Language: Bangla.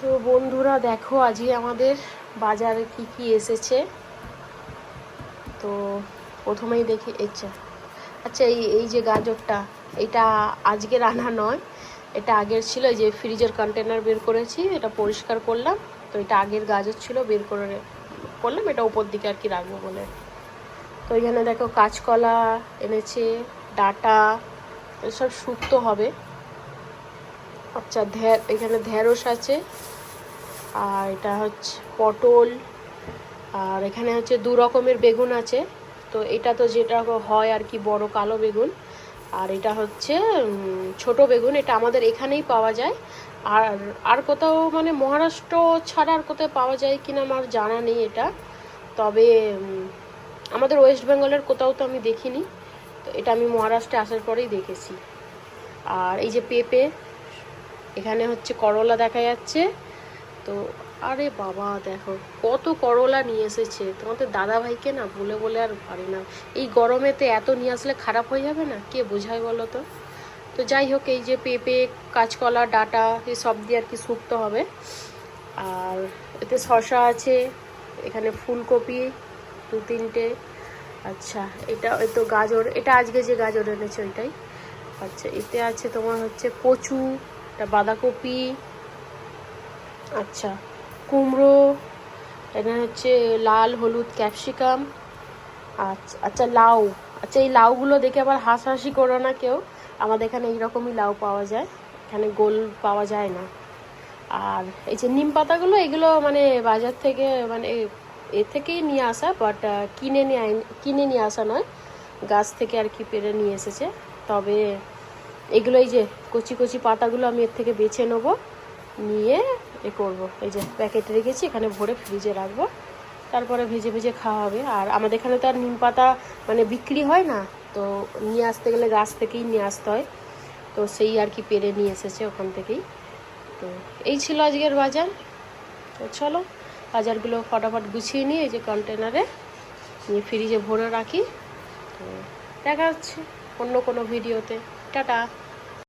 তো বন্ধুরা দেখো আজকে আমাদের বাজারে কি কি এসেছে। তো প্রথমেই দেখি আচ্ছা এই এই যে গাজরটা, এটা আজকে রান্না নয়, এটা আগের ছিল। এই যে ফ্রিজের কন্টেনার বের করেছি, এটা পরিষ্কার করলাম। তো এটা আগের গাজর ছিল, বের করে করলাম, এটা উপর দিকে আর কি রাখবো বলে। তো এখানে দেখো কাঁচকলা এনেছে, ডাঁটা, এসব শুক্তো হবে। আচ্ছা এখানে ঢেঁড়স আছে, আর এটা হচ্ছে পটল, আর এখানে হচ্ছে দু রকমের বেগুন আছে। তো এটা তো যেটা হয় আর কি বড় কালো বেগুন, আর এটা হচ্ছে ছোট বেগুন। এটা আমাদের এখানেই পাওয়া যায়, আর আর কোথাও মানে মহারাষ্ট্র ছাড়া আর কোথাও পাওয়া যায় কিনা আমার জানা নেই এটা। তবে আমাদের ওয়েস্ট বেঙ্গলের কোথাও তো আমি দেখিনি। তো এটা আমি মহারাষ্ট্রে আসার পরেই দেখেছি। আর এই যে পেঁপে, এখানে হচ্ছে করলা দেখা যাচ্ছে। তো আরে বাবা দেখো কত করলা নিয়ে এসেছে। তোমাদের দাদা ভাইকে না বলে বলে আর পারি না, এই গরমেতে এত নিয়ে আসলে খারাপ হয়ে যাবে না, কে বোঝায় বলো তো। তো যাই হোক, এই যে পেঁপে, কাঁচকলা, ডাঁটা, এই সব দিয়ে আর কি শুক্তো হবে। আর এতে শসা আছে, এখানে ফুলকপি দু তিনটে। আচ্ছা এটা তো গাজর, এটা আজকে যে গাজর এনেছে ওইটাই। আচ্ছা এতে আছে তোমার হচ্ছে কচু, এটা বাঁধাকপি, আচ্ছা কুমড়ো, এখানে হচ্ছে লাল হলুদ ক্যাপসিকাম, আচ্ছা আচ্ছা লাউ। আচ্ছা এই লাউগুলো দেখে আবার হাসাহাসি করো না কেউ, আমাদের এখানে এইরকমই লাউ পাওয়া যায়, এখানে গোল পাওয়া যায় না। আর এই যে নিম পাতাগুলো, এগুলো মানে বাজার থেকে মানে এ থেকেই নিয়ে আসা, বাট কিনে নিয়ে আসা নয়, গাছ থেকে আর কি পেরে নিয়ে এসেছে। তবে এগুলো এই যে কচি কচি পাতাগুলো আমি এর থেকে বেছে নেবো, নিয়ে এ করবো। এই যে প্যাকেটে রেখেছি, এখানে ভরে ফ্রিজে রাখবো, তারপরে ভেজে ভেজে খাওয়া হবে। আর আমাদের এখানে তো আর নিম পাতা মানে বিক্রি হয় না, তো নিয়ে আসতে গেলে গাছ থেকেই নিয়ে আসতে হয়। তো সেই আর কি পেরে নিয়ে এসেছে ওখান থেকেই। তো এই ছিল আজকের বাজার। তো চলো বাজারগুলো ফটাফট গুছিয়ে নিয়ে এই যে কন্টেনারে নিয়ে ফ্রিজে ভরে রাখি। তো দেখা হচ্ছে অন্য কোনো ভিডিওতে। টাটা।